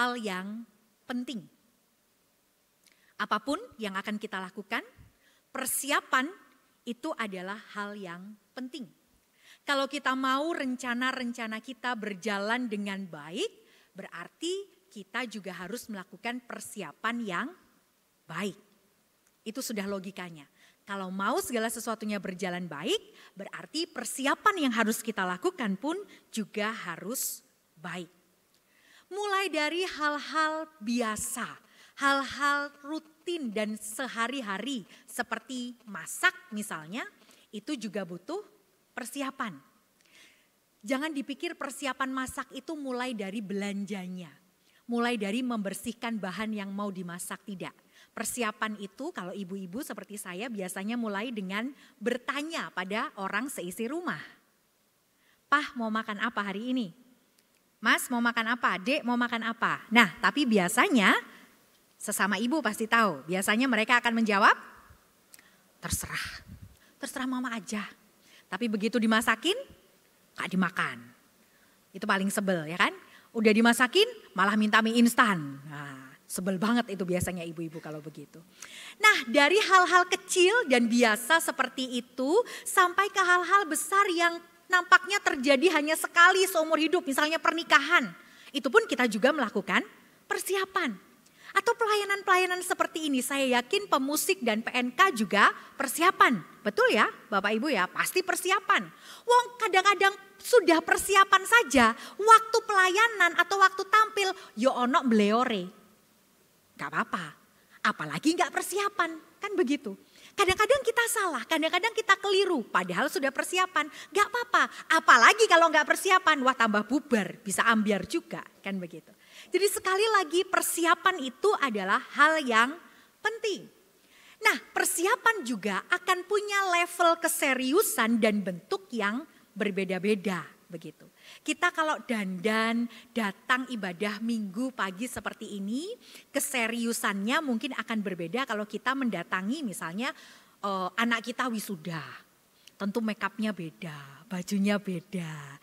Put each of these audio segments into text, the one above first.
hal yang penting. Apapun yang akan kita lakukan, persiapan itu adalah hal yang penting. Kalau kita mau rencana-rencana kita berjalan dengan baik, berarti kita juga harus melakukan persiapan yang baik. Itu sudah logikanya. Kalau mau segala sesuatunya berjalan baik, berarti persiapan yang harus kita lakukan pun juga harus baik. Mulai dari hal-hal biasa, hal-hal rutin dan sehari-hari seperti masak misalnya, itu juga butuh persiapan. Jangan dipikir persiapan masak itu mulai dari belanjanya, mulai dari membersihkan bahan yang mau dimasak, tidak. Persiapan itu kalau ibu-ibu seperti saya biasanya mulai dengan bertanya pada orang seisi rumah. Pah, mau makan apa hari ini? Mas, mau makan apa? Dek, mau makan apa? Nah, tapi biasanya sesama ibu pasti tahu. Biasanya mereka akan menjawab, terserah mama aja. Tapi begitu dimasakin, gak dimakan. Itu paling sebel ya kan? Udah dimasakin malah minta mie instan. Nah, sebel banget itu biasanya ibu-ibu kalau begitu. Nah, dari hal-hal kecil dan biasa seperti itu sampai ke hal-hal besar yang nampaknya terjadi hanya sekali seumur hidup, misalnya pernikahan. Itu pun kita juga melakukan persiapan. Atau pelayanan-pelayanan seperti ini, saya yakin pemusik dan PNK juga persiapan. Betul ya Bapak Ibu ya, pasti persiapan. Wong kadang-kadang sudah persiapan saja, waktu pelayanan atau waktu tampil, yo ono bleore. Gak apa-apa, apalagi gak persiapan, kan begitu. Kadang-kadang kita salah, kadang-kadang kita keliru, padahal sudah persiapan. Gak apa-apa, apalagi kalau gak persiapan, wah tambah bubar, bisa ambiar juga, kan begitu. Jadi sekali lagi persiapan itu adalah hal yang penting. Nah, persiapan juga akan punya level keseriusan dan bentuk yang berbeda-beda begitu. Kita kalau dandan datang ibadah minggu pagi seperti ini, keseriusannya mungkin akan berbeda kalau kita mendatangi misalnya anak kita wisuda. Tentu make upnya beda, bajunya beda,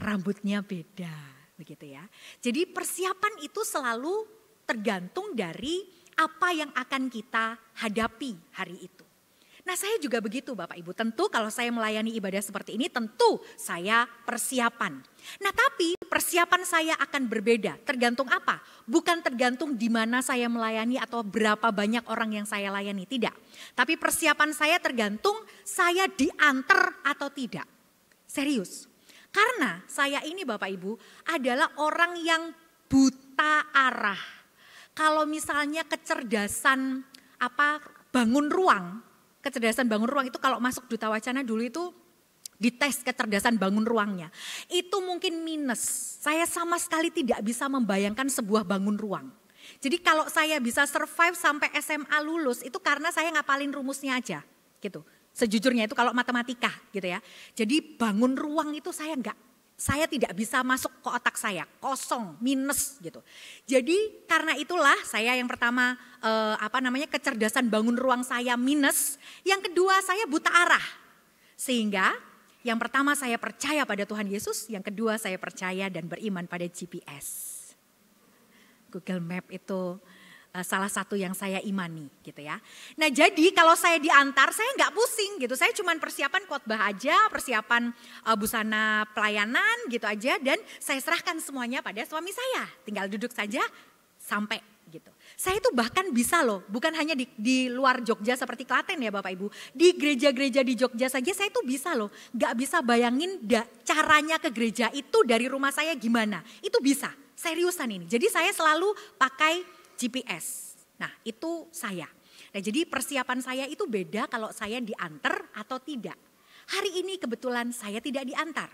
rambutnya beda. Begitu ya. Jadi persiapan itu selalu tergantung dari apa yang akan kita hadapi hari itu. Nah, saya juga begitu Bapak Ibu. Tentu kalau saya melayani ibadah seperti ini tentu saya persiapan. Nah, tapi persiapan saya akan berbeda. Tergantung apa? Bukan tergantung di mana saya melayani atau berapa banyak orang yang saya layani, tidak. Tapi persiapan saya tergantung saya diantar atau tidak. Serius. Karena saya ini Bapak Ibu adalah orang yang buta arah. Kalau misalnya kecerdasan bangun ruang itu kalau masuk Duta Wacana dulu itu dites kecerdasan bangun ruangnya. Itu mungkin minus. Saya sama sekali tidak bisa membayangkan sebuah bangun ruang. Jadi kalau saya bisa survive sampai SMA lulus itu karena saya ngapalin rumusnya aja gitu. Sejujurnya itu kalau matematika gitu ya. Jadi bangun ruang itu saya tidak bisa masuk ke otak saya, kosong, minus gitu. Jadi karena itulah saya yang pertama kecerdasan bangun ruang saya minus, yang kedua saya buta arah. Sehingga yang pertama saya percaya pada Tuhan Yesus, yang kedua saya percaya dan beriman pada GPS. Google Map itu salah satu yang saya imani gitu ya. Nah, jadi kalau saya diantar saya nggak pusing gitu. Saya cuma persiapan khotbah aja, persiapan busana pelayanan gitu aja, dan saya serahkan semuanya pada suami saya. Tinggal duduk saja sampai gitu. Saya itu bahkan bisa loh, bukan hanya di luar Jogja seperti Klaten ya Bapak Ibu. Di gereja-gereja di Jogja saja saya itu bisa loh. Nggak bisa bayangin caranya ke gereja itu dari rumah saya gimana. Itu bisa, seriusan ini. Jadi saya selalu pakai GPS. Nah, itu saya. Nah, jadi persiapan saya itu beda kalau saya diantar atau tidak. Hari ini kebetulan saya tidak diantar.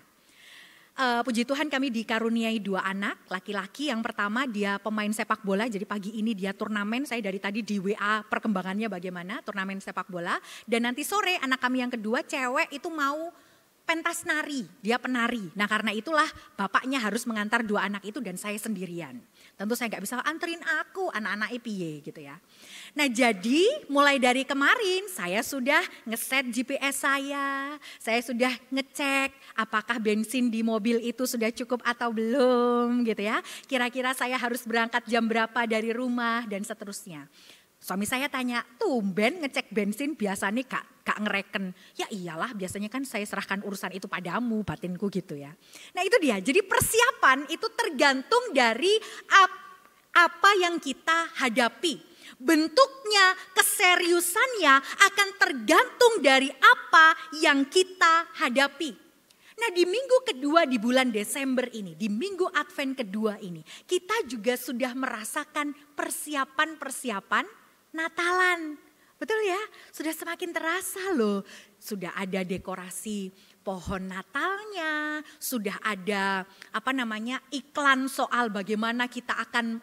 Puji Tuhan kami dikaruniai 2 anak laki-laki. Yang pertama dia pemain sepak bola, jadi pagi ini dia turnamen. Saya dari tadi di WA perkembangannya bagaimana turnamen sepak bola. Dan nanti sore anak kami yang kedua cewek itu mau pentas nari, dia penari. Nah, karena itulah bapaknya harus mengantar 2 anak itu dan saya sendirian. Tentu saya nggak bisa anterin aku, anak-anak piye gitu ya. Nah jadi mulai dari kemarin saya sudah ngeset GPS saya sudah ngecek apakah bensin di mobil itu sudah cukup atau belum gitu ya. Kira-kira saya harus berangkat jam berapa dari rumah dan seterusnya. Suami saya tanya, tumben ngecek bensin biasanya gak ngereken. Ya iyalah biasanya kan saya serahkan urusan itu padamu, batinku gitu ya. Nah itu dia, jadi persiapan itu tergantung dari apa yang kita hadapi. Bentuknya, keseriusannya akan tergantung dari apa yang kita hadapi. Nah di minggu kedua di bulan Desember ini, di minggu Advent kedua ini, kita juga sudah merasakan persiapan-persiapan Natalan. Betul ya, sudah semakin terasa loh. Sudah ada dekorasi pohon Natalnya, sudah ada iklan soal bagaimana kita akan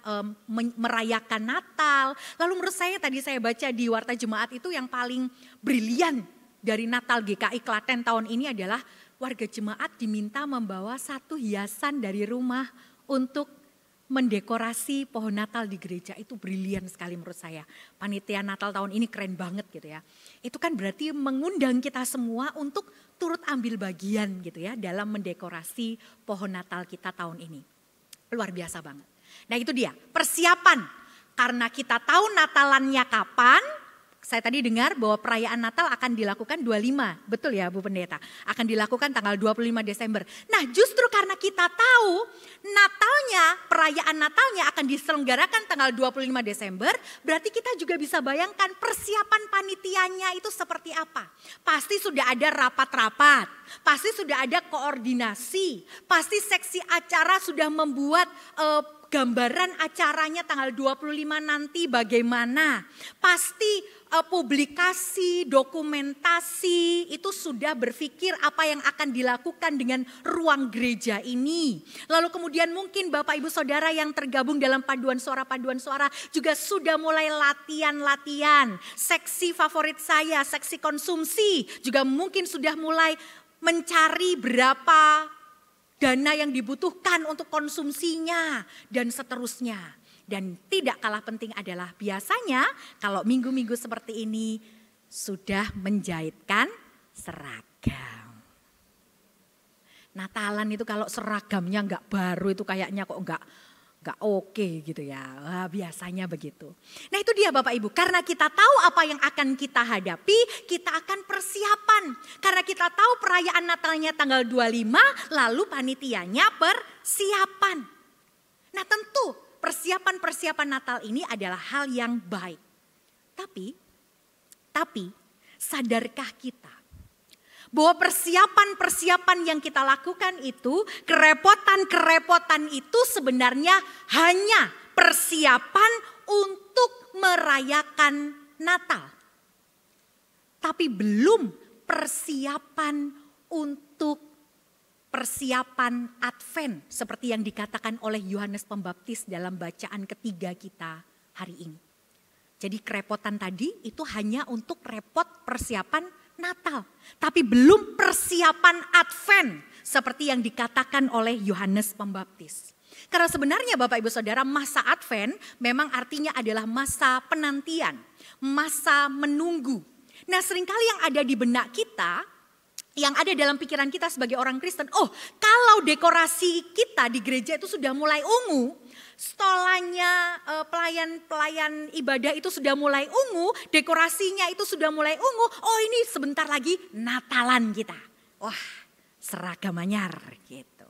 merayakan Natal. Lalu menurut saya tadi saya baca di Warta Jemaat itu yang paling brilian dari Natal GKI Klaten tahun ini adalah warga jemaat diminta membawa satu hiasan dari rumah untuk mendekorasi pohon Natal di gereja. Itu brilian sekali menurut saya. Panitia Natal tahun ini keren banget gitu ya. Itu kan berarti mengundang kita semua untuk turut ambil bagian gitu ya dalam mendekorasi pohon Natal kita tahun ini. Luar biasa banget. Nah itu dia persiapan. Karena kita tahu Natalannya kapan. Saya tadi dengar bahwa perayaan Natal akan dilakukan 25, betul ya Bu Pendeta? Akan dilakukan tanggal 25 Desember. Nah justru karena kita tahu perayaan Natalnya akan diselenggarakan tanggal 25 Desember, berarti kita juga bisa bayangkan persiapan panitianya itu seperti apa. Pasti sudah ada rapat-rapat, pasti sudah ada koordinasi, pasti seksi acara sudah membuat gambaran acaranya tanggal 25 nanti bagaimana. Pasti publikasi, dokumentasi itu sudah berpikir apa yang akan dilakukan dengan ruang gereja ini. Lalu kemudian mungkin Bapak Ibu Saudara yang tergabung dalam paduan suara juga sudah mulai latihan-latihan. Seksi favorit saya, seksi konsumsi juga mungkin sudah mulai mencari berapa dana yang dibutuhkan untuk konsumsinya dan seterusnya. Dan tidak kalah penting adalah biasanya kalau minggu-minggu seperti ini sudah menjahitkan seragam. Natalan itu kalau seragamnya enggak baru itu kayaknya kok enggak oke gitu ya. Wah, biasanya begitu. Nah itu dia Bapak Ibu, karena kita tahu apa yang akan kita hadapi, kita akan persiapan. Karena kita tahu perayaan Natalnya tanggal 25, lalu panitianya persiapan. Nah tentu persiapan-persiapan Natal ini adalah hal yang baik. Tapi sadarkah kita bahwa persiapan-persiapan yang kita lakukan itu, kerepotan-kerepotan itu sebenarnya hanya persiapan untuk merayakan Natal. Tapi belum persiapan untuk persiapan Advent seperti yang dikatakan oleh Yohanes Pembaptis dalam bacaan ketiga kita hari ini. Jadi kerepotan tadi itu hanya untuk repot persiapan Natal, tapi belum persiapan Advent seperti yang dikatakan oleh Yohanes Pembaptis. Karena sebenarnya Bapak Ibu Saudara, masa Advent memang artinya adalah masa penantian, masa menunggu. Nah seringkali yang ada di benak kita, yang ada dalam pikiran kita sebagai orang Kristen, kalau dekorasi kita di gereja itu sudah mulai ungu, stolannya pelayan ibadah itu sudah mulai ungu, dekorasinya itu sudah mulai ungu, ini sebentar lagi Natalan kita. Wah, seragam anyar gitu.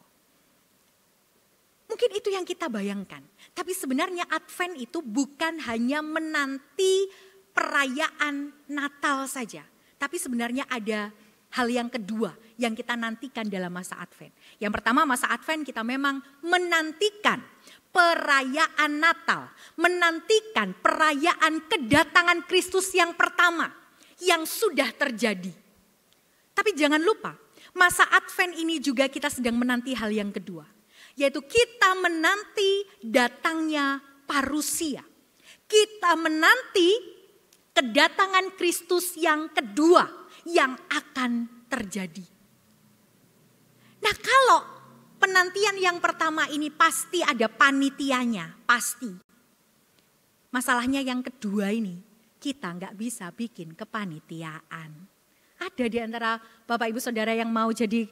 Mungkin itu yang kita bayangkan. Tapi sebenarnya Advent itu bukan hanya menanti perayaan Natal saja. Tapi sebenarnya ada hal yang kedua yang kita nantikan dalam masa Advent. Yang pertama, masa Advent kita memang menantikan perayaan Natal. Menantikan perayaan kedatangan Kristus yang pertama yang sudah terjadi. Tapi jangan lupa, masa Advent ini juga kita sedang menanti hal yang kedua. Yaitu kita menanti datangnya parusia. Kita menanti kedatangan Kristus yang kedua yang akan terjadi. Nah kalau Penantian yang pertama ini pasti ada panitianya, pasti. Masalahnya yang kedua ini, kita nggak bisa bikin kepanitiaan. Ada di antara Bapak Ibu Saudara yang mau jadi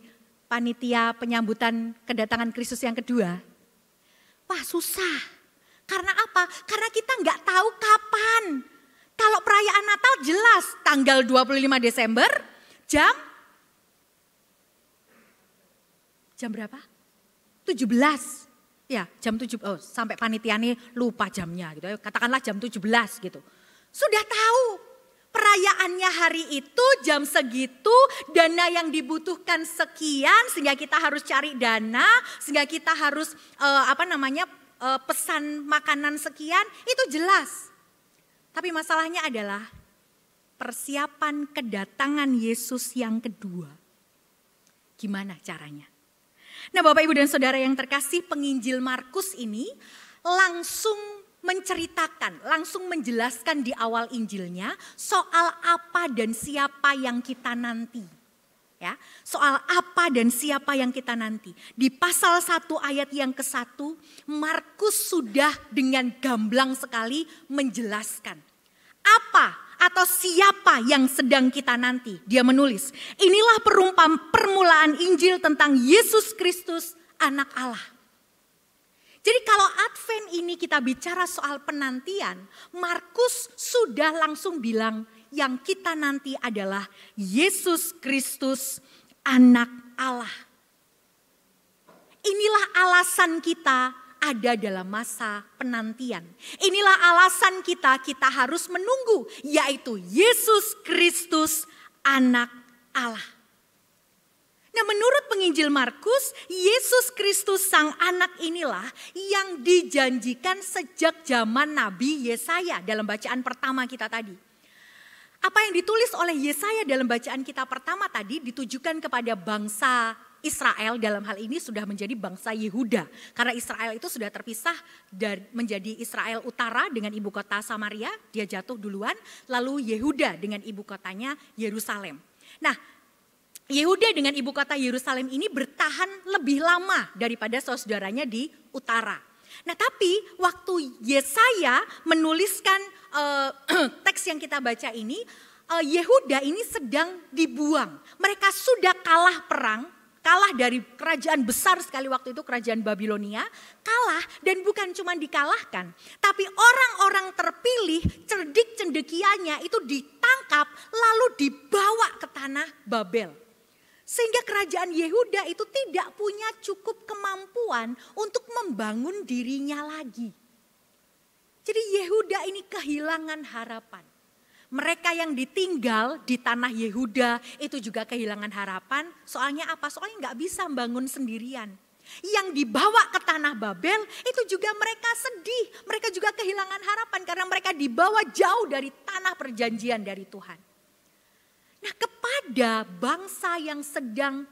panitia penyambutan kedatangan Kristus yang kedua? Wah susah. Karena apa? Karena kita nggak tahu kapan. Kalau perayaan Natal jelas tanggal 25 Desember jam berapa? 17. Ya, jam 7. Oh, sampai panitia ini lupa jamnya gitu. Katakanlah jam 17 gitu. Sudah tahu perayaannya hari itu jam segitu, dana yang dibutuhkan sekian sehingga kita harus cari dana, sehingga kita harus pesan makanan sekian, itu jelas. Tapi masalahnya adalah persiapan kedatangan Yesus yang kedua. Gimana caranya? Nah Bapak Ibu dan Saudara yang terkasih, penginjil Markus ini langsung menceritakan, langsung menjelaskan di awal Injilnya soal apa dan siapa yang kita nanti. Ya, soal apa dan siapa yang kita nanti. Di pasal 1 ayat yang ke-1, Markus sudah dengan gamblang sekali menjelaskan apa atau siapa yang sedang kita nanti. Dia menulis, inilah permulaan Injil tentang Yesus Kristus, anak Allah. Jadi kalau Advent ini kita bicara soal penantian, Markus sudah langsung bilang yang kita nanti adalah Yesus Kristus, anak Allah. Inilah alasan kita ada dalam masa penantian. Inilah alasan kita harus menunggu, yaitu Yesus Kristus, anak Allah. Nah menurut penginjil Markus, Yesus Kristus sang anak inilah yang dijanjikan sejak zaman Nabi Yesaya dalam bacaan pertama kita tadi. Apa yang ditulis oleh Yesaya dalam bacaan kita pertama tadi ditujukan kepada bangsa Israel, dalam hal ini sudah menjadi bangsa Yehuda. Karena Israel itu sudah terpisah dan menjadi Israel Utara dengan ibu kota Samaria, dia jatuh duluan. Lalu Yehuda dengan ibu kotanya Yerusalem. Nah Yehuda dengan ibu kota Yerusalem ini bertahan lebih lama daripada saudaranya di utara. Nah tapi waktu Yesaya menuliskan teks yang kita baca ini, Yehuda ini sedang dibuang. Mereka sudah kalah perang, kalah dari kerajaan besar sekali waktu itu, kerajaan Babilonia. Kalah dan bukan cuma dikalahkan, tapi orang-orang terpilih cerdik cendekianya itu ditangkap lalu dibawa ke tanah Babel. Sehingga kerajaan Yehuda itu tidak punya cukup kemampuan untuk membangun dirinya lagi. Jadi Yehuda ini kehilangan harapan. Mereka yang ditinggal di tanah Yehuda itu juga kehilangan harapan. Soalnya apa? Soalnya nggak bisa bangun sendirian. Yang dibawa ke tanah Babel itu juga mereka sedih. Mereka juga kehilangan harapan karena mereka dibawa jauh dari tanah perjanjian dari Tuhan. Nah kepada bangsa yang sedang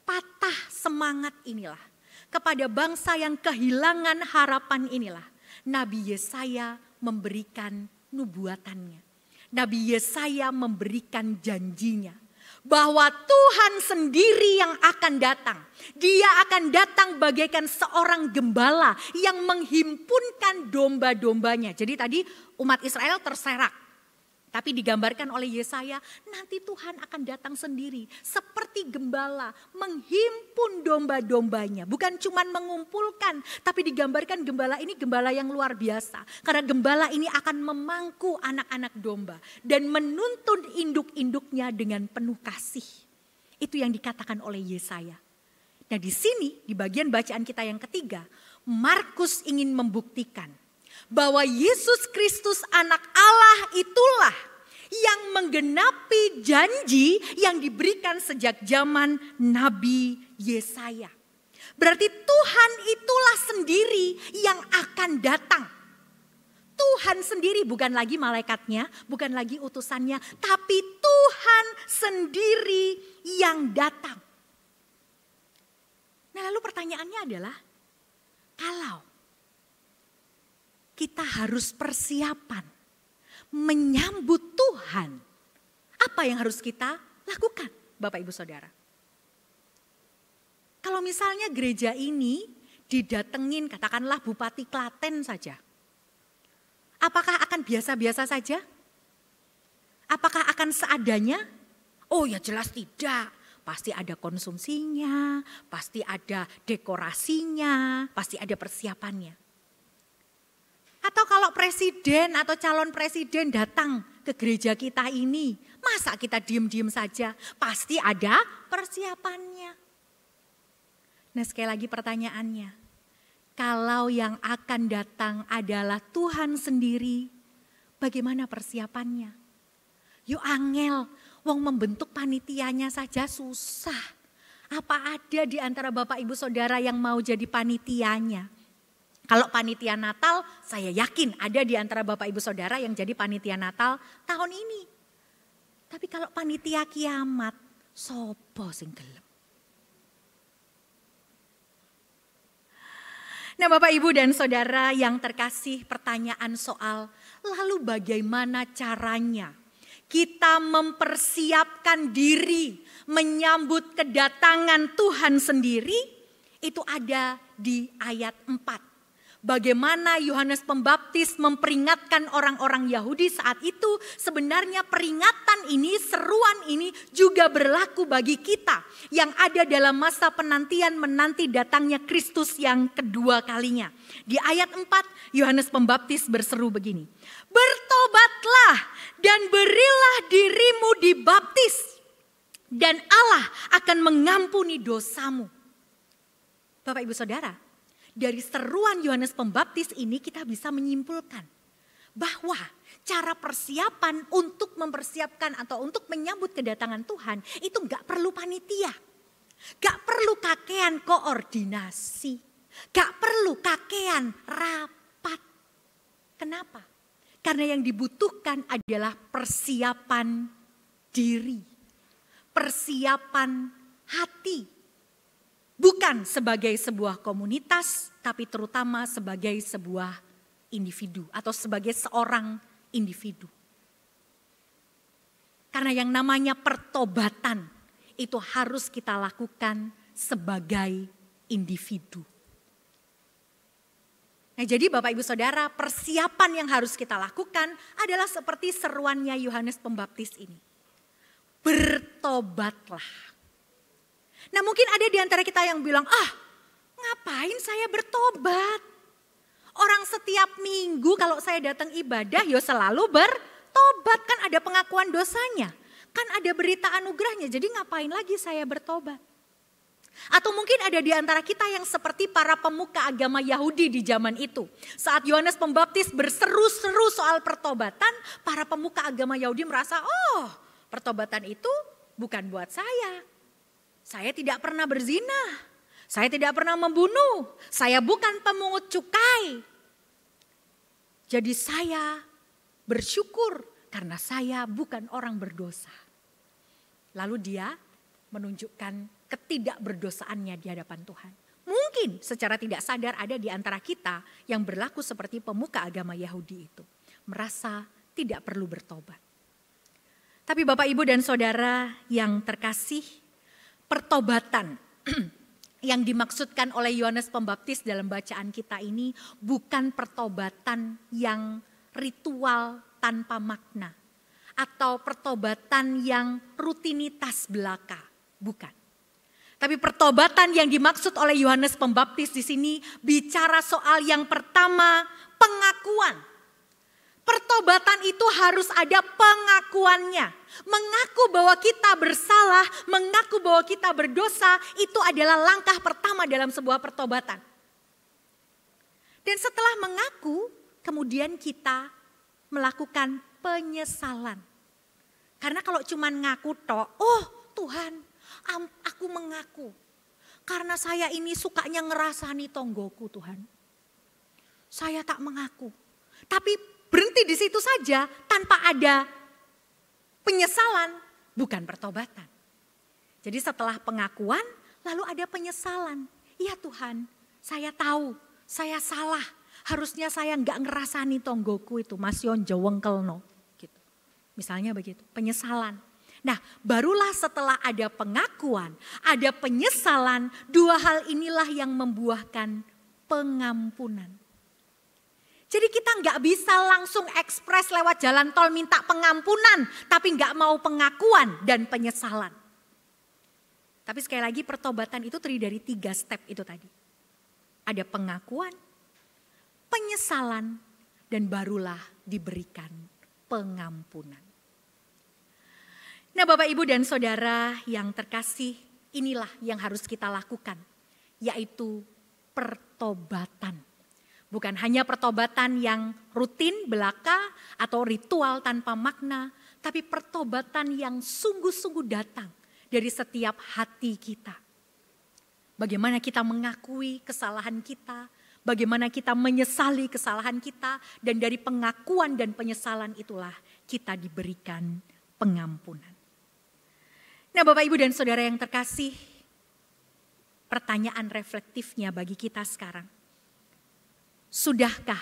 patah semangat inilah, kepada bangsa yang kehilangan harapan inilah, Nabi Yesaya memberikan nubuatannya. Nabi Yesaya memberikan janjinya bahwa Tuhan sendiri yang akan datang. Dia akan datang bagaikan seorang gembala yang menghimpunkan domba-dombanya. Jadi tadi umat Israel terserak. Tapi digambarkan oleh Yesaya, nanti Tuhan akan datang sendiri. Seperti gembala, menghimpun domba-dombanya. Bukan cuma mengumpulkan, tapi digambarkan gembala ini gembala yang luar biasa. Karena gembala ini akan memangku anak-anak domba. Dan menuntun induk-induknya dengan penuh kasih. Itu yang dikatakan oleh Yesaya. Nah di sini, di bagian bacaan kita yang ketiga, Markus ingin membuktikan bahwa Yesus Kristus anak Allah itulah yang menggenapi janji yang diberikan sejak zaman Nabi Yesaya. Berarti Tuhan itulah sendiri yang akan datang. Tuhan sendiri, bukan lagi malaikatnya, bukan lagi utusannya, tapi Tuhan sendiri yang datang. Nah lalu pertanyaannya adalah, kalau kita harus persiapan menyambut Tuhan, apa yang harus kita lakukan Bapak Ibu Saudara? Kalau misalnya gereja ini didatengin katakanlah Bupati Klaten saja. Apakah akan biasa-biasa saja? Apakah akan seadanya? Oh ya jelas tidak. Pasti ada konsumsinya, pasti ada dekorasinya, pasti ada persiapannya. Atau kalau presiden atau calon presiden datang ke gereja kita ini, masa kita diem-diem saja? Pasti ada persiapannya. Nah sekali lagi pertanyaannya, kalau yang akan datang adalah Tuhan sendiri, bagaimana persiapannya? Yuk angel, wong membentuk panitianya saja susah. Apa ada di antara Bapak Ibu Saudara yang mau jadi panitianya? Kalau panitia Natal, saya yakin ada di antara Bapak Ibu Saudara yang jadi panitia Natal tahun ini. Tapi kalau panitia kiamat, sopo sing gelem? Nah Bapak Ibu dan Saudara yang terkasih, pertanyaan soal lalu bagaimana caranya kita mempersiapkan diri menyambut kedatangan Tuhan sendiri, itu ada di ayat 4. Bagaimana Yohanes Pembaptis memperingatkan orang-orang Yahudi saat itu, sebenarnya peringatan ini, seruan ini juga berlaku bagi kita yang ada dalam masa penantian menanti datangnya Kristus yang kedua kalinya. Di ayat 4 Yohanes Pembaptis berseru begini, bertobatlah dan berilah dirimu dibaptis dan Allah akan mengampuni dosamu. Bapak Ibu Saudara, dari seruan Yohanes Pembaptis ini kita bisa menyimpulkan bahwa cara persiapan untuk mempersiapkan atau untuk menyambut kedatangan Tuhan itu gak perlu panitia. Gak perlu kakean koordinasi. Gak perlu kakean rapat. Kenapa? Karena yang dibutuhkan adalah persiapan diri. Persiapan hati. Bukan sebagai sebuah komunitas, tapi terutama sebagai sebuah individu atau sebagai seorang individu. Karena yang namanya pertobatan itu harus kita lakukan sebagai individu. Nah jadi Bapak Ibu Saudara, persiapan yang harus kita lakukan adalah seperti seruannya Yohanes Pembaptis ini. Bertobatlah. Nah mungkin ada di antara kita yang bilang, ngapain saya bertobat? Orang setiap minggu kalau saya datang ibadah ya selalu bertobat. Kan ada pengakuan dosanya. Kan ada berita anugerahnya, jadi ngapain lagi saya bertobat? Atau mungkin ada di antara kita yang seperti para pemuka agama Yahudi di zaman itu. Saat Yohanes Pembaptis berseru-seru soal pertobatan, para pemuka agama Yahudi merasa, pertobatan itu bukan buat saya. Saya tidak pernah berzina, saya tidak pernah membunuh, saya bukan pemungut cukai. Jadi saya bersyukur karena saya bukan orang berdosa. Lalu dia menunjukkan ketidakberdosaannya di hadapan Tuhan. Mungkin secara tidak sadar ada di antara kita yang berlaku seperti pemuka agama Yahudi itu. Merasa tidak perlu bertobat. Tapi Bapak Ibu dan Saudara yang terkasih, pertobatan yang dimaksudkan oleh Yohanes Pembaptis dalam bacaan kita ini bukan pertobatan yang ritual tanpa makna. Atau pertobatan yang rutinitas belaka, bukan. Tapi pertobatan yang dimaksud oleh Yohanes Pembaptis di sini bicara soal yang pertama, pengakuan. Pertobatan itu harus ada pengakuannya. Mengaku bahwa kita bersalah, mengaku bahwa kita berdosa, itu adalah langkah pertama dalam sebuah pertobatan. Dan setelah mengaku, kemudian kita melakukan penyesalan. Karena kalau cuma ngaku tok, Tuhan, aku mengaku. Karena saya ini sukanya ngerasani tonggoku Tuhan. Saya tak mengaku. Tapi berhenti di situ saja tanpa ada penyesalan, bukan pertobatan. Jadi setelah pengakuan lalu ada penyesalan. Iya Tuhan, saya tahu saya salah. Harusnya saya enggak ngerasani tonggoku itu, Mas Yon jawengkelno. Gitu. Misalnya begitu, penyesalan. Nah, barulah setelah ada pengakuan, ada penyesalan, dua hal inilah yang membuahkan pengampunan. Jadi kita nggak bisa langsung ekspres lewat jalan tol minta pengampunan, tapi nggak mau pengakuan dan penyesalan. Tapi sekali lagi pertobatan itu terdiri dari 3 step itu tadi. Ada pengakuan, penyesalan, dan barulah diberikan pengampunan. Nah Bapak Ibu dan Saudara yang terkasih, inilah yang harus kita lakukan, yaitu pertobatan. Bukan hanya pertobatan yang rutin belaka atau ritual tanpa makna, tapi pertobatan yang sungguh-sungguh datang dari setiap hati kita. Bagaimana kita mengakui kesalahan kita, bagaimana kita menyesali kesalahan kita, dan dari pengakuan dan penyesalan itulah kita diberikan pengampunan. Nah Bapak Ibu dan Saudara yang terkasih, pertanyaan reflektifnya bagi kita sekarang. Sudahkah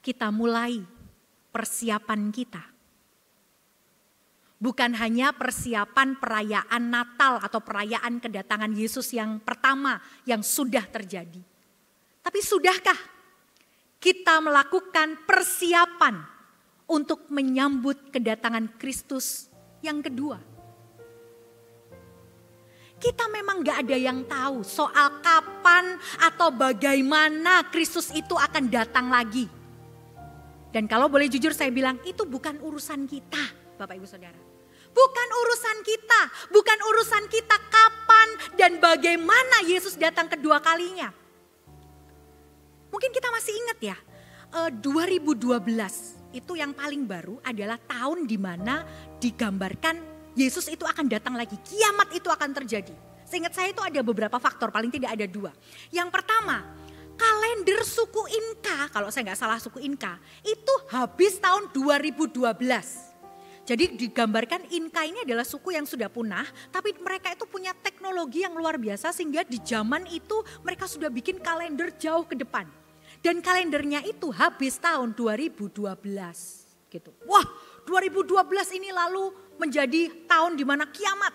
kita mulai persiapan kita? Bukan hanya persiapan perayaan Natal atau perayaan kedatangan Yesus yang pertama yang sudah terjadi. Tapi sudahkah kita melakukan persiapan untuk menyambut kedatangan Kristus yang kedua? Kita memang gak ada yang tahu soal kapan atau bagaimana Kristus itu akan datang lagi. Dan kalau boleh jujur saya bilang itu bukan urusan kita Bapak Ibu Saudara. Bukan urusan kita, bukan urusan kita kapan dan bagaimana Yesus datang kedua kalinya. Mungkin kita masih ingat ya, 2012 itu yang paling baru adalah tahun di mana digambarkan Yesus itu akan datang lagi, kiamat itu akan terjadi. Seingat saya itu ada beberapa faktor, paling tidak ada 2. Yang pertama, kalender suku Inka, kalau saya nggak salah suku Inka, itu habis tahun 2012. Jadi digambarkan Inka ini adalah suku yang sudah punah, tapi mereka itu punya teknologi yang luar biasa sehingga di zaman itu mereka sudah bikin kalender jauh ke depan. Dan kalendernya itu habis tahun 2012 gitu. Wah, 2012 ini lalu menjadi tahun di mana kiamat.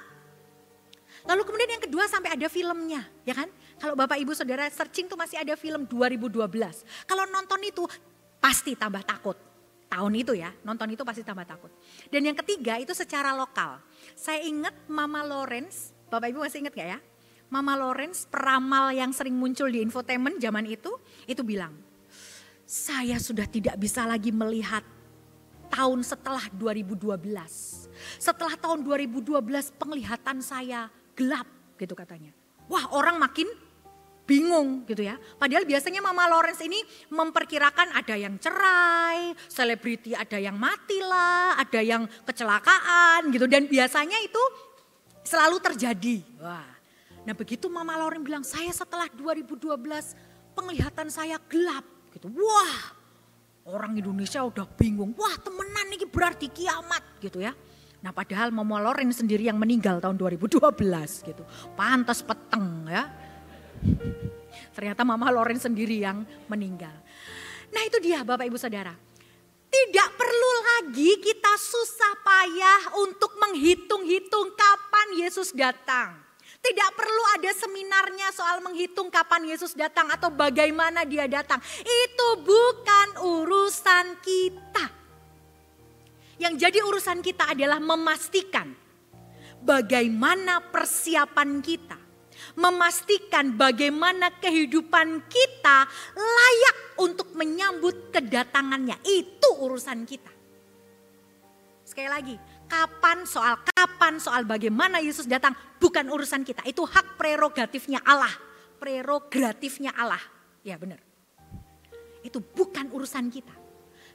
Lalu kemudian yang kedua sampai ada filmnya, ya kan? Kalau Bapak Ibu Saudara searching tuh masih ada film 2012. Kalau nonton itu pasti tambah takut. Tahun itu ya, nonton itu pasti tambah takut. Dan yang ketiga itu secara lokal. Saya ingat Mama Lawrence, Bapak Ibu masih ingat gak ya? Mama Lawrence, peramal yang sering muncul di infotainment zaman itu bilang, saya sudah tidak bisa lagi melihat tahun setelah 2012. Setelah tahun 2012 penglihatan saya gelap gitu katanya. Wah, orang makin bingung gitu ya. Padahal biasanya Mama Lawrence ini memperkirakan ada yang cerai, selebriti ada yang mati lah, ada yang kecelakaan gitu. Dan biasanya itu selalu terjadi. Wah. Nah begitu Mama Lawrence bilang, saya setelah 2012 penglihatan saya gelap gitu. Wah, orang Indonesia udah bingung. Wah, temenan ini berarti kiamat gitu ya. Nah padahal Mama Lawrence sendiri yang meninggal tahun 2012 gitu. Pantas peteng ya. Ternyata Mama Lawrence sendiri yang meninggal. Nah itu dia Bapak Ibu Saudara. Tidak perlu lagi kita susah payah untuk menghitung-hitung kapan Yesus datang. Tidak perlu ada seminarnya soal menghitung kapan Yesus datang atau bagaimana dia datang. Itu bukan urusan kita. Yang jadi urusan kita adalah memastikan bagaimana persiapan kita. Memastikan bagaimana kehidupan kita layak untuk menyambut kedatangannya. Itu urusan kita. Sekali lagi, kapan soal bagaimana Yesus datang bukan urusan kita. Itu hak prerogatifnya Allah. Prerogatifnya Allah. Ya benar. Itu bukan urusan kita.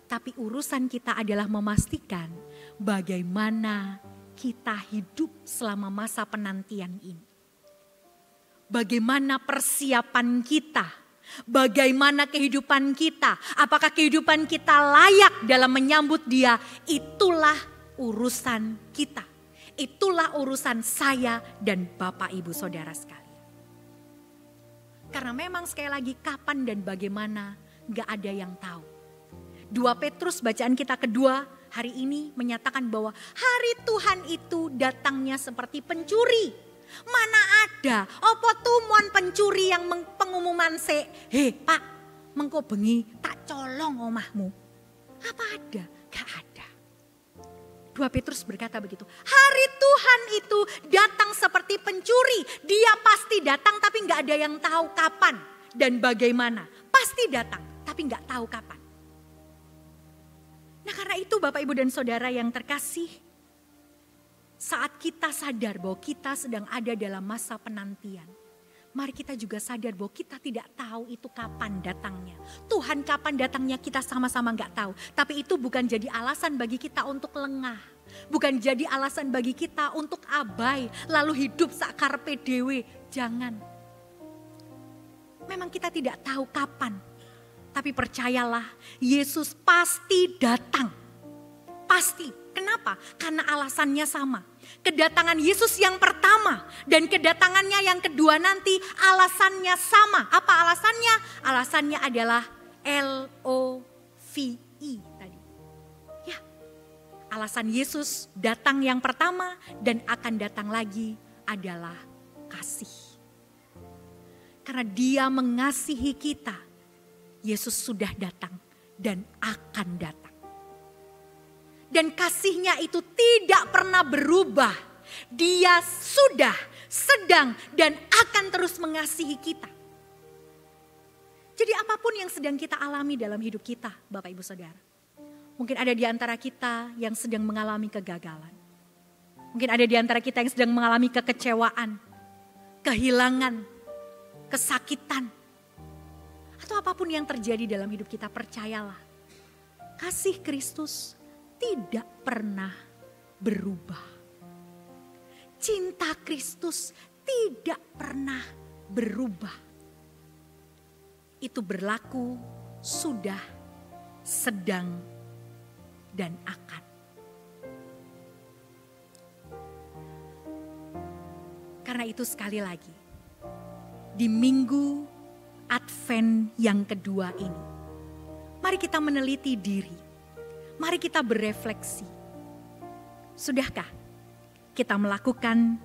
Tapi urusan kita adalah memastikan bagaimana kita hidup selama masa penantian ini. Bagaimana persiapan kita, bagaimana kehidupan kita, apakah kehidupan kita layak dalam menyambut Dia, itulah urusan kita. Itulah urusan saya dan Bapak Ibu Saudara sekalian. Karena memang sekali lagi kapan dan bagaimana gak ada yang tahu. 2 Petrus bacaan kita kedua hari ini menyatakan bahwa hari Tuhan itu datangnya seperti pencuri. Mana ada opo tumon pencuri yang pengumuman "Hei Pak, mengko bengi tak colong omahmu." Apa ada? Gak ada. 2 Petrus berkata begitu. Hari Tuhan itu datang seperti pencuri. Dia pasti datang tapi gak ada yang tahu kapan dan bagaimana. Pasti datang tapi gak tahu kapan. Nah karena itu Bapak Ibu dan Saudara yang terkasih, saat kita sadar bahwa kita sedang ada dalam masa penantian, mari kita juga sadar bahwa kita tidak tahu itu kapan datangnya. Tuhan kapan datangnya kita sama-sama gak tahu. Tapi itu bukan jadi alasan bagi kita untuk lengah. Bukan jadi alasan bagi kita untuk abai, lalu hidup sak karpe dewe. Jangan. Memang kita tidak tahu kapan. Tapi percayalah, Yesus pasti datang. Pasti. Kenapa? Karena alasannya sama. Kedatangan Yesus yang pertama dan kedatangannya yang kedua nanti alasannya sama. Apa alasannya? Alasannya adalah LOVE tadi. Ya, alasan Yesus datang yang pertama dan akan datang lagi adalah kasih. Karena Dia mengasihi kita, Yesus sudah datang dan akan datang. Dan kasih-Nya itu tidak pernah berubah. Dia sudah, sedang, dan akan terus mengasihi kita. Jadi apapun yang sedang kita alami dalam hidup kita, Bapak Ibu Saudara. Mungkin ada di antara kita yang sedang mengalami kegagalan. Mungkin ada di antara kita yang sedang mengalami kekecewaan, kehilangan, kesakitan. Atau apapun yang terjadi dalam hidup kita, percayalah. Kasih Kristus tidak pernah berubah. Cinta Kristus tidak pernah berubah. Itu berlaku, sudah, sedang, dan akan. Karena itu sekali lagi, di minggu Advent yang kedua ini, mari kita meneliti diri. Mari kita berefleksi. Sudahkah kita melakukan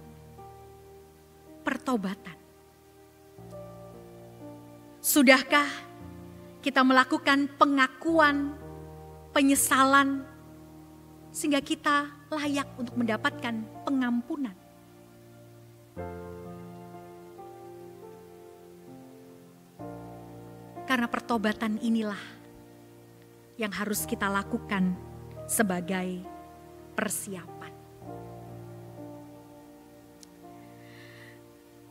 pertobatan? Sudahkah kita melakukan pengakuan, penyesalan, sehingga kita layak untuk mendapatkan pengampunan? Karena pertobatan inilah yang harus kita lakukan sebagai persiapan.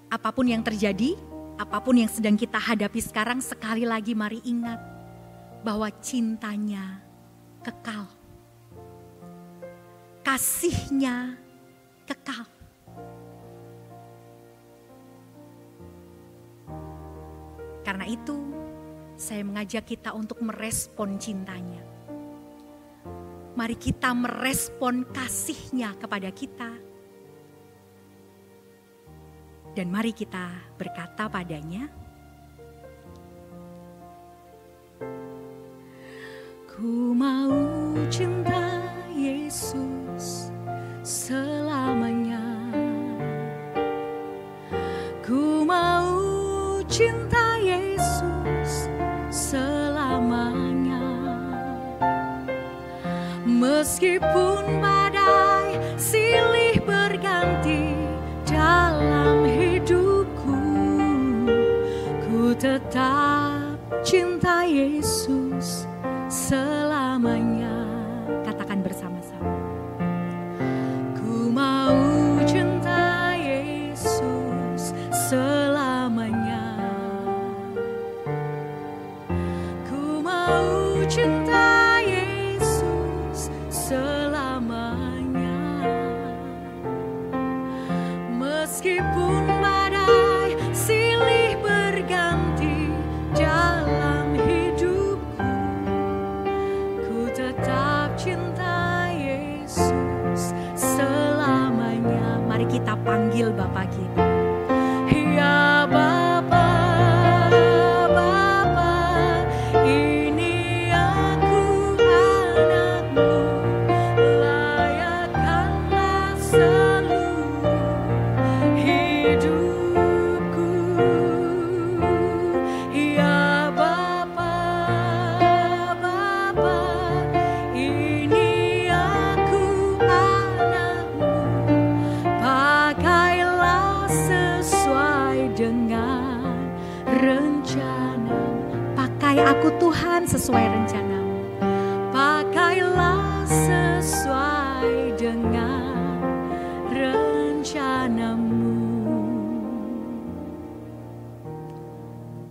Apapun yang terjadi, apapun yang sedang kita hadapi sekarang, sekali lagi mari ingat bahwa cintanya kekal. Kasih-Nya kekal. Karena itu, saya mengajak kita untuk merespon cintanya. Mari kita merespon kasih-Nya kepada kita. Dan mari kita berkata padanya, ku mau cinta Yesus selamanya. Ku mau cinta Yesus selamanya. Meskipun badai silih berganti dalam hidupku, ku tetap cinta Yesus selamanya. Katakan bersama-sama. Ku mau cinta Yesus selamanya. Ku mau cinta Yesus selamanya. Meskipun badai silih berganti dalam hidupku, ku tetap cinta Yesus selamanya. Mari kita panggil Bapa kita. Ya Bapa, Bapa, ini aku anakmu.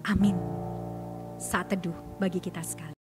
Amin. Saat teduh bagi kita sekali.